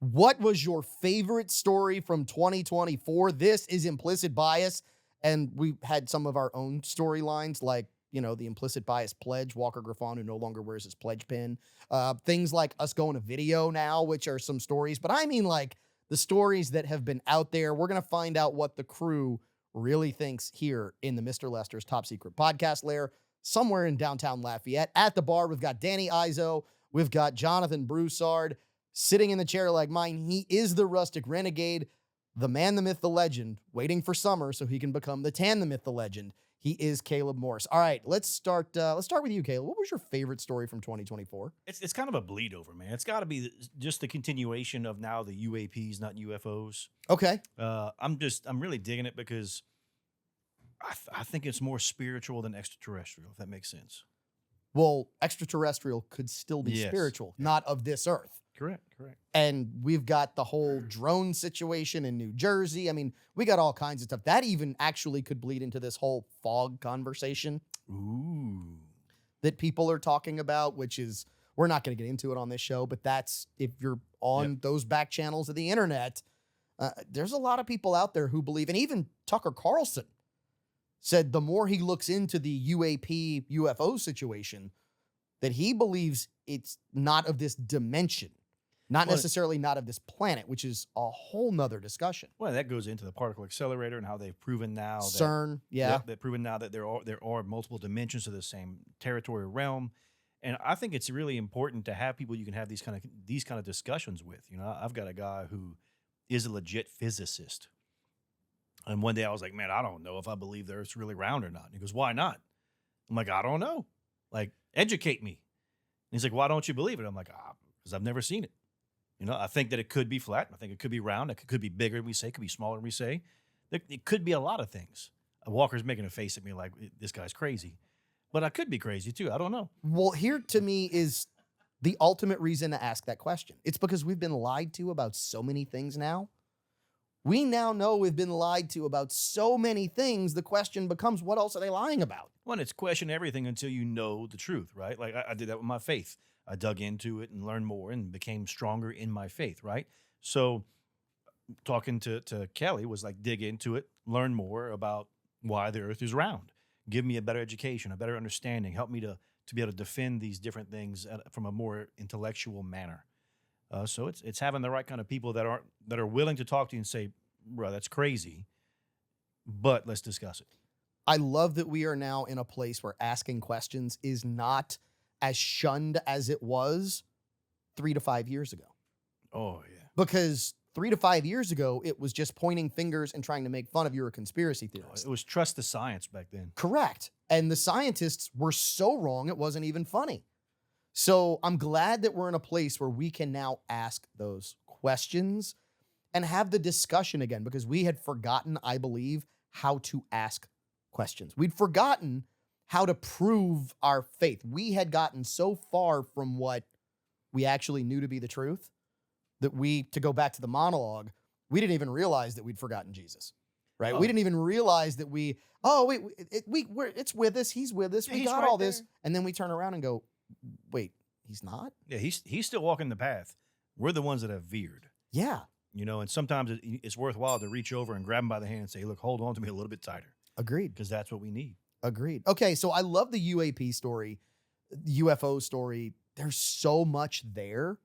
What was your favorite story from 2024? This is Implicit Bias, and we had some of our own storylines, like, the Implicit Bias pledge, Walker Griffon, who no longer wears his pledge pin. Things like us going to video now, which are some stories. But I mean, like, the stories that have been out there. We're going to find out what the crew really thinks here in the Mr. Lester's Top Secret Podcast lair, somewhere in downtown Lafayette. At the bar, we've got Danny Izzo. We've got Jonathan Broussard sitting in the chair like mine. He is the rustic renegade, the man, the myth, the legend, waiting for summer so he can become the tan, the myth, the legend. He is Caleb Morris. All right, let's start with you, Caleb. What was your favorite story from 2024? It's kind of a bleed over, man. It's got to be just the continuation of now the UAPs, not UFOs. Okay. I'm really digging it because I think it's more spiritual than extraterrestrial, if that makes sense. Well, extraterrestrial could still be Yes. spiritual, not of this earth. Correct. And we've got the whole drone situation in New Jersey. I mean, we got all kinds of stuff. That even actually could bleed into this whole fog conversation Ooh. that people are talking about, which is, we're not going to get into it on this show, but that's, if you're on those back channels of the internet, there's a lot of people out there who believe, and even Tucker Carlson said the more he looks into the UAP UFO situation, that he believes it's not of this dimension. Not necessarily not of this planet, which is a whole nother discussion. Well, that goes into the particle accelerator and how they've proven now CERN, they've proven now that there are multiple dimensions of the same territorial realm. And I think it's really important to have people you can have these kind of discussions with. I've got a guy who is a legit physicist. And one day I was like, man, I don't know if I believe the Earth's really round or not. And he goes, why not? I'm like, I don't know. Like, educate me. And he's like, why don't you believe it? I'm like, because I've never seen it. I think that it could be flat. I think it could be round. It could be bigger than we say. It could be smaller than we say. It could be a lot of things. Walker's making a face at me like, this guy's crazy. But I could be crazy too. I don't know. Well, here to me is the ultimate reason to ask that question. It's because we've been lied to about so many things now. We now know we've been lied to about so many things. The question becomes, what else are they lying about? Well, it's question everything until you know the truth, right? Like I did that with my faith. I dug into it and learned more and became stronger in my faith, right? So talking to Kelly was like, dig into it, learn more about why the earth is round. Give me a better education, a better understanding. Help me to be able to defend these different things from a more intellectual manner. So it's having the right kind of people that are willing to talk to you and say, bro, that's crazy, but let's discuss it. I love that we are now in a place where asking questions is not as shunned as it was 3 to 5 years ago. Oh, yeah. Because 3 to 5 years ago, it was just pointing fingers and trying to make fun of you're a conspiracy theorist. It was trust the science back then. Correct. And the scientists were so wrong, it wasn't even funny. So I'm glad that we're in a place where we can now ask those questions and have the discussion again, because we had forgotten, I believe, how to ask questions. We'd forgotten how to prove our faith. We had gotten so far from what we actually knew to be the truth that to go back to the monologue, we didn't even realize that we'd forgotten Jesus, right? Oh. We didn't even realize that it's with us. He's with us. Yeah, we he's got right all this. there. And then we turn around and go, wait, he's not? Yeah, he's still walking the path. We're the ones that have veered. Yeah. And sometimes it's worthwhile to reach over and grab him by the hand and say, look, hold on to me a little bit tighter. Agreed. Because that's what we need. Agreed. Okay, so I love the UAP story, UFO story. There's so much there.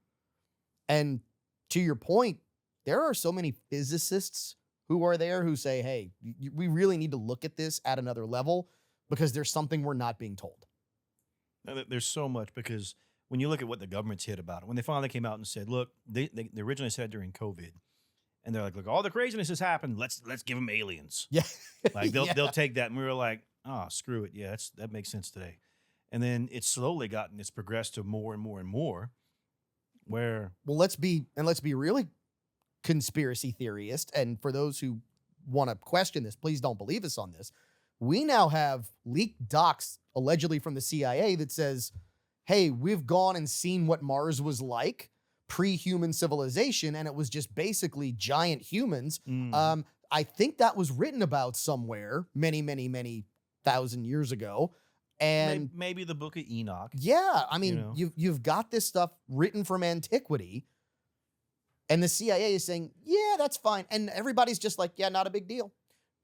And to your point, there are so many physicists who are there who say, hey, we really need to look at this at another level because there's something we're not being told. There's so much, because when you look at what the government's hit about it, when they finally came out and said, look, they originally said during COVID, and they're like, look, all the craziness has happened. Let's give them aliens. Yeah. Like they'll take that. And we were like, oh, screw it. Yeah, that makes sense today. And then it's slowly it's progressed to more and more and more where. Well, let's be really conspiracy theorist. And for those who want to question this, please don't believe us on this. We now have leaked docs allegedly from the CIA that says, hey, we've gone and seen what Mars was like pre-human civilization, and it was just basically giant humans. I think that was written about somewhere many, many, many thousand years ago. And maybe the Book of Enoch. Yeah, I mean, you've got this stuff written from antiquity. And the CIA is saying, yeah, that's fine. And everybody's just like, yeah, not a big deal.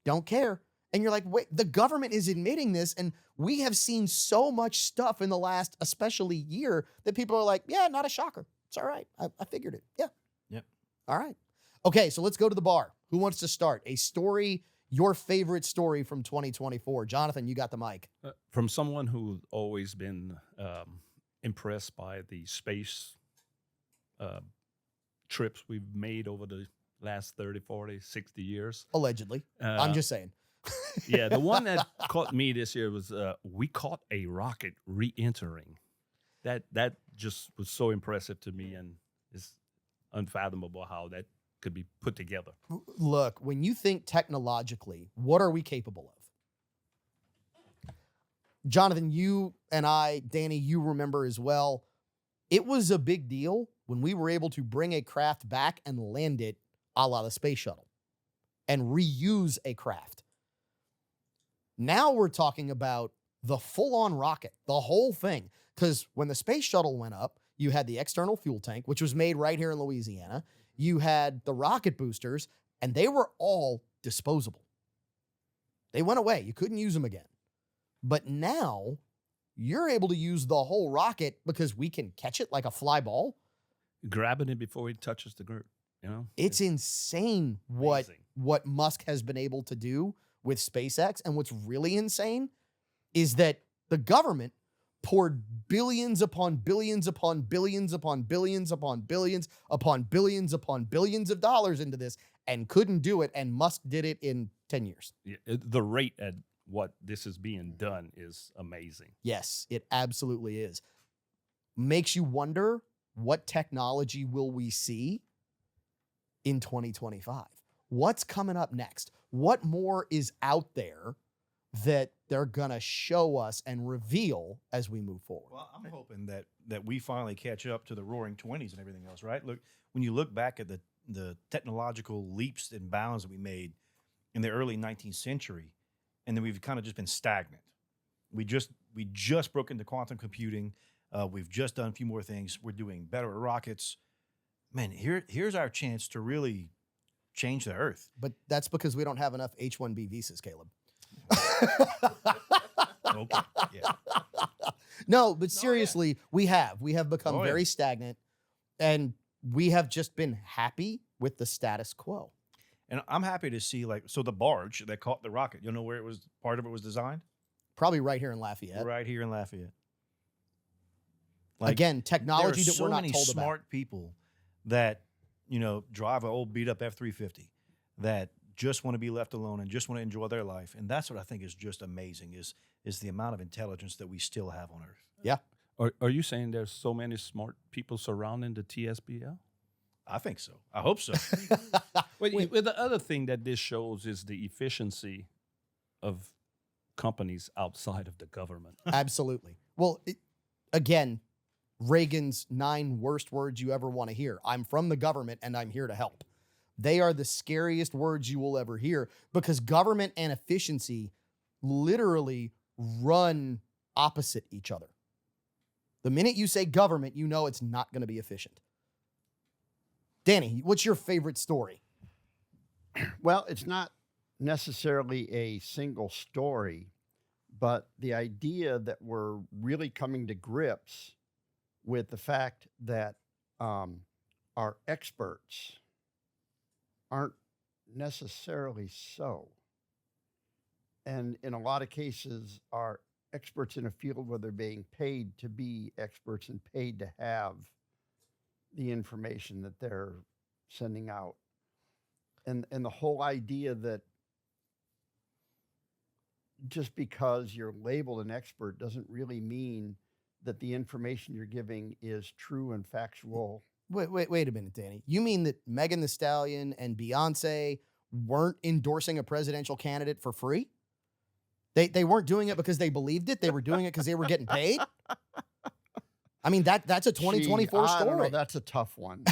Don't care. And you're like, wait, the government is admitting this. And we have seen so much stuff in the last, especially year, that people are like, yeah, not a shocker. It's all right. I figured it. Yeah. Yep. All right. Okay, so let's go to the bar. Who wants to start? A story, your favorite story from 2024. Jonathan, you got the mic. From someone who's always been impressed by the space trips we've made over the last 30, 40, 60 years. Allegedly. I'm just saying. Yeah, the one that caught me this year was we caught a rocket re-entering. That just was so impressive to me, and it's unfathomable how that could be put together. Look, when you think technologically, what are we capable of? Jonathan, you and I, Danny, you remember as well, it was a big deal when we were able to bring a craft back and land it a la the space shuttle and reuse a craft. Now we're talking about the full-on rocket, the whole thing. Because when the space shuttle went up, you had the external fuel tank, which was made right here in Louisiana. You had the rocket boosters, and they were all disposable. They went away. You couldn't use them again. But now you're able to use the whole rocket because we can catch it like a fly ball. Grabbing it before it touches the ground, you know? It's insane what Musk has been able to do with SpaceX. And what's really insane is that the government poured billions upon billions upon billions upon billions upon billions upon billions upon billions of dollars into this and couldn't do it. And Musk did it in 10 years. Yeah, the rate at what this is being done is amazing. Yes, it absolutely is. Makes you wonder, what technology will we see in 2025? What's coming up next? What more is out there that they're going to show us and reveal as we move forward? Well, I'm hoping that we finally catch up to the roaring 20s and everything else, right? Look, when you look back at the technological leaps and bounds that we made in the early 19th century, and then we've kind of just been stagnant. We just broke into quantum computing. We've just done a few more things. We're doing better at rockets. Man, here's our chance to really change the earth. But that's because we don't have enough H-1B visas, Caleb. Okay. Yeah. No, but seriously, we have become Oh, yeah. very stagnant, and we have just been happy with the status quo. And I'm happy to see, so the barge that caught the rocket, you know where part of it was designed? Probably right here in Lafayette. Right here in Lafayette. Again, technology that we're not told about. There are so many smart people that, drive an old beat up F-350 that just want to be left alone and just want to enjoy their life. And that's what I think is just amazing is the amount of intelligence that we still have on Earth. Yeah. Are you saying there's so many smart people surrounding the TSBL? I think so. I hope so. Well, the other thing that this shows is the efficiency of companies outside of the government. Absolutely. Well, again, Reagan's 9 worst words you ever want to hear. I'm from the government and I'm here to help. They are the scariest words you will ever hear because government and efficiency literally run opposite each other. The minute you say government, you know it's not going to be efficient. Danny, what's your favorite story? Well, it's not necessarily a single story, but the idea that we're really coming to grips with the fact that our experts aren't necessarily so. And in a lot of cases, are experts in a field where they're being paid to be experts and paid to have the information that they're sending out. And the whole idea that just because you're labeled an expert doesn't really mean that the information you're giving is true and factual. Wait a minute, Danny. You mean that Megan Thee Stallion and Beyonce weren't endorsing a presidential candidate for free? They weren't doing it because they believed it. They were doing it because they were getting paid. I mean, that's a 2024 I don't know, story. that's a tough one.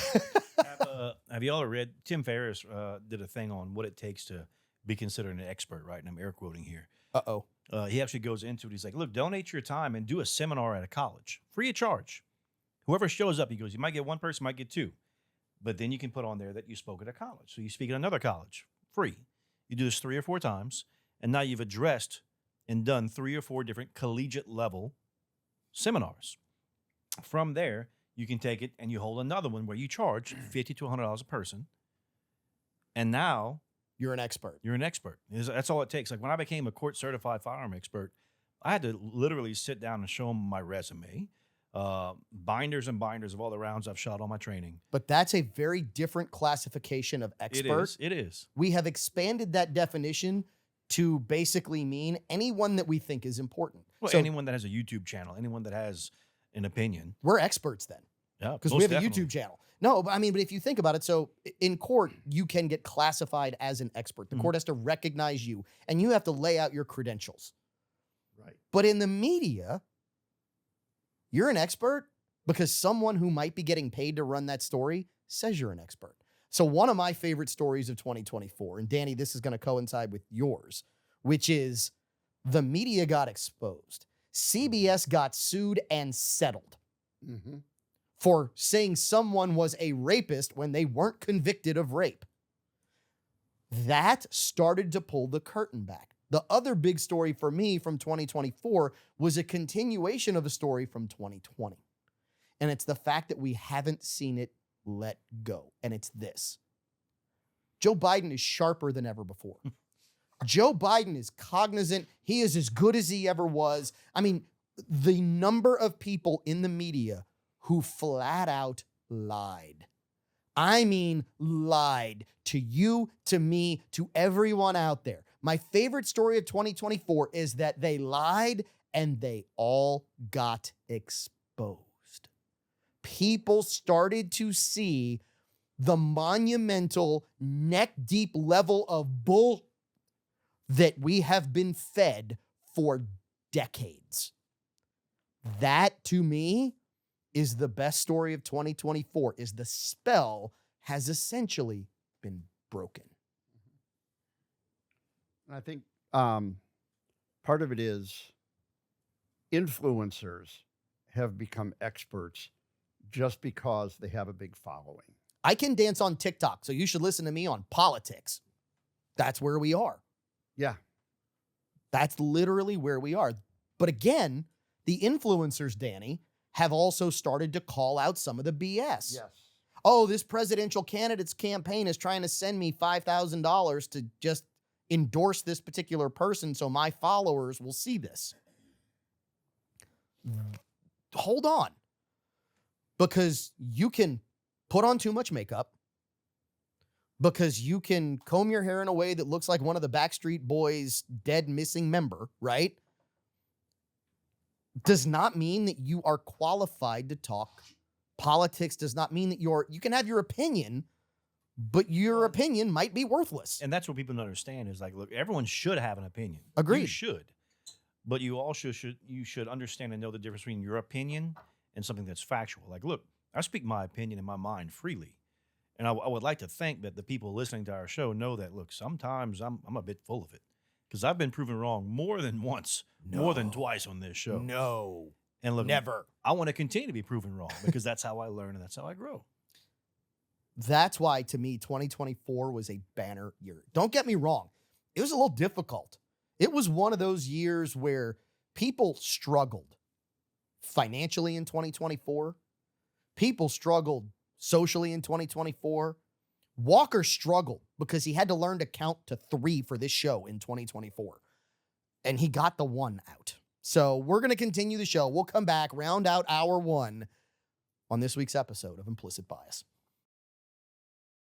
Have you all read, Tim Ferriss did a thing on what it takes to be considered an expert, right? And I'm air quoting here. Uh-oh. He actually goes into it. He's like, look, donate your time and do a seminar at a college, free of charge. Whoever shows up, he goes, you might get one person, might get two. But then you can put on there that you spoke at a college. So you speak at another college, free. You do this 3 or 4 times, and now you've addressed and done 3 or 4 different collegiate level seminars. From there, you can take it and you hold another one where you charge $50 to $100 a person. And now You're an expert. you're an expert. That's all it takes. Like when I became a court certified firearm expert, I had to literally sit down and show them my resume, binders and binders of all the rounds I've shot on my training. But that's a very different classification of expert. It is. We have expanded that definition to basically mean anyone that we think is important. Well, So anyone that has a YouTube channel, anyone that has an opinion. we're experts then, Yeah, because we most have a definitely. YouTube channel. No, but I mean, but if you think about it, so in court, you can get classified as an expert. The Mhm. court has to recognize you, and you have to lay out your credentials. Right. But in the media, you're an expert because someone who might be getting paid to run that story says you're an expert. So one of my favorite stories of 2024, and Danny, this is going to coincide with yours, which is the media got exposed. CBS got sued and settled Mm-hmm. for saying someone was a rapist when they weren't convicted of rape. That started to pull the curtain back. The other big story for me from 2024 was a continuation of a story from 2020. And it's the fact that we haven't seen it let go. And it's this. Joe Biden is sharper than ever before. Joe Biden is cognizant. He is as good as he ever was. I mean, the number of people in the media who flat out lied. I mean, lied to you, to me, to everyone out there. My favorite story of 2024 is that they lied and they all got exposed. People started to see the monumental, neck-deep level of bull that we have been fed for decades. That, to me, is the best story of 2024, is the spell has essentially been broken. And I think part of it is influencers have become experts just because they have a big following. I can dance on TikTok, so you should listen to me on politics. That's where we are. Yeah. That's literally where we are. But again, the influencers, Danny, have also started to call out some of the BS. Yes. Oh, this presidential candidate's campaign is trying to send me $5,000 to just endorse this particular person so my followers will see this. Hold on. Because you can put on too much makeup, because you can comb your hair in a way that looks like one of the Backstreet Boys' dead missing member, right? Does not mean that you are qualified to talk politics. Does not mean that you can have your opinion, but your opinion might be worthless. And that's what people don't understand is like, look, everyone should have an opinion. Agreed. You should. But you also should understand and know the difference between your opinion and something that's factual. Like, look, I speak my opinion in my mind freely. And I would like to think that the people listening to our show know that, look, sometimes I'm a bit full of it. Because I've been proven wrong more than once, more than twice on this show. No, And look, never. I want to continue to be proven wrong because that's how I learn and that's how I grow. That's why, to me, 2024 was a banner year. Don't get me wrong. It was a little difficult. It was one of those years where people struggled financially in 2024. People struggled socially in 2024. Walker struggled because he had to learn to count to 3 for this show in 2024. And he got the 1 out. So we're going to continue the show. We'll come back, round out hour 1 on this week's episode of Implicit Bias.